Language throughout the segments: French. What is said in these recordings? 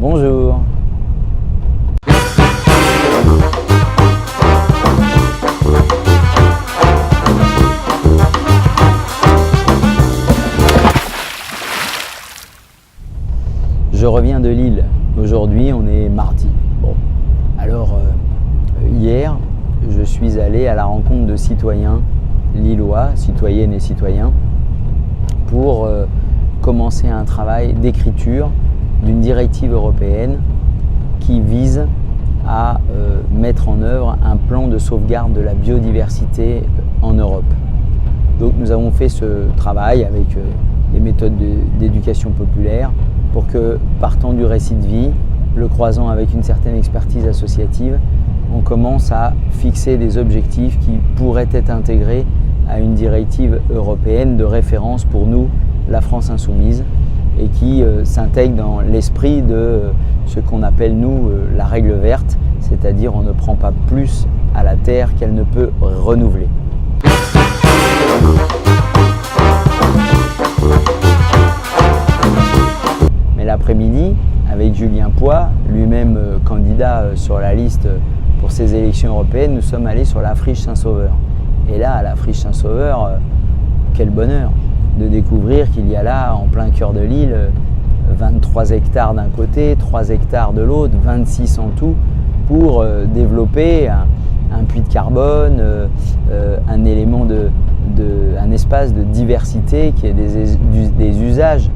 Bonjour. Je reviens de Lille. Aujourd'hui, on est mardi. Bon, alors hier, je suis allé à la rencontre de citoyens lillois, citoyennes et citoyens, pour commencer un travail d'écriture d'une directive européenne qui vise à mettre en œuvre un plan de sauvegarde de la biodiversité en Europe. Donc nous avons fait ce travail avec les méthodes d'éducation populaire pour que, partant du récit de vie, le croisant avec une certaine expertise associative, on commence à fixer des objectifs qui pourraient être intégrés à une directive européenne de référence pour nous, la France insoumise, et qui s'intègre dans l'esprit de ce qu'on appelle nous la règle verte, c'est-à-dire on ne prend pas plus à la terre qu'elle ne peut renouveler. Mais l'après-midi, avec Julien Poix, lui-même candidat sur la liste pour ces élections européennes, nous sommes allés sur la friche Saint-Sauveur. Et là, à la friche Saint-Sauveur, quel bonheur de découvrir qu'il y a là, en plein cœur de Lille, 23 hectares d'un côté, 3 hectares de l'autre, 26 en tout, pour développer un puits de carbone, un élément un espace de diversité qui est des usages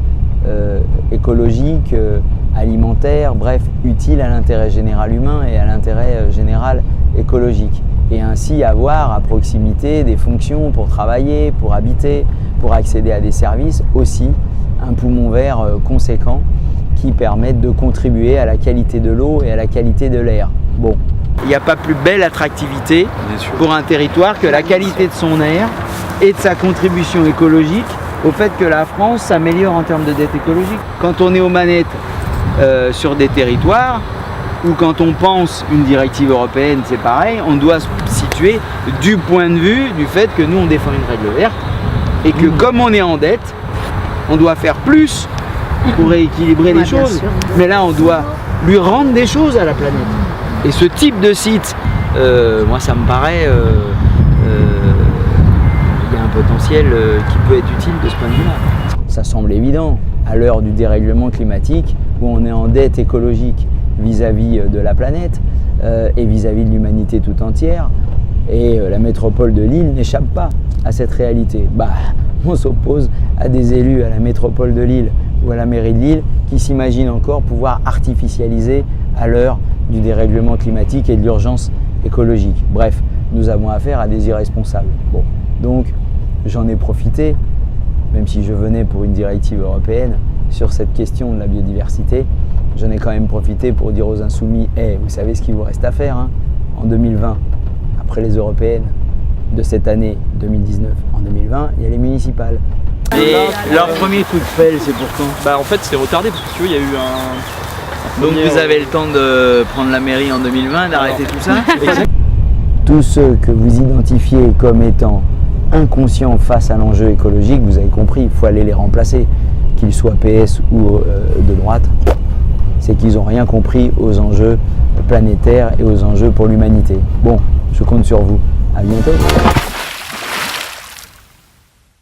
écologiques, alimentaires, bref, utiles à l'intérêt général humain et à l'intérêt général écologique. Et ainsi avoir à proximité des fonctions pour travailler, pour habiter, pour accéder à des services, aussi un poumon vert conséquent qui permette de contribuer à la qualité de l'eau et à la qualité de l'air. Bon, il n'y a pas plus belle attractivité pour un territoire que la qualité de son air et de sa contribution écologique au fait que la France s'améliore en termes de dette écologique. Quand on est aux manettes sur des territoires, ou quand on pense une directive européenne, c'est pareil, on doit se situer du point de vue du fait que nous on défend une règle verte et que comme on est en dette, on doit faire plus pour rééquilibrer les choses. Mais là on doit lui rendre des choses à la planète. Et ce type de site, moi ça me paraît, il y a un potentiel qui peut être utile de ce point de vue-là. Ça semble évident à l'heure du dérèglement climatique où on est en dette écologique vis-à-vis de la planète et vis-à-vis de l'humanité tout entière. Et la métropole de Lille n'échappe pas à cette réalité. On s'oppose à des élus à la métropole de Lille ou à la mairie de Lille qui s'imaginent encore pouvoir artificialiser à l'heure du dérèglement climatique et de l'urgence écologique. Bref, nous avons affaire à des irresponsables. Bon, donc j'en ai profité, même si je venais pour une directive européenne sur cette question de la biodiversité, j'en ai quand même profité pour dire aux insoumis, vous savez ce qu'il vous reste à faire en 2020, après les européennes de cette année 2019. En 2020, il y a les municipales. Et leur premier coup de pelle, c'est pour quand? En fait, c'est retardé parce que tu vois, il y a eu un Donc vous avez le temps de prendre la mairie en 2020, d'arrêter tout ça? Tous ceux que vous identifiez comme étant inconscients face à l'enjeu écologique, vous avez compris, il faut aller les remplacer, qu'ils soient PS ou de droite. C'est qu'ils n'ont rien compris aux enjeux planétaires et aux enjeux pour l'humanité. Bon, je compte sur vous. À bientôt.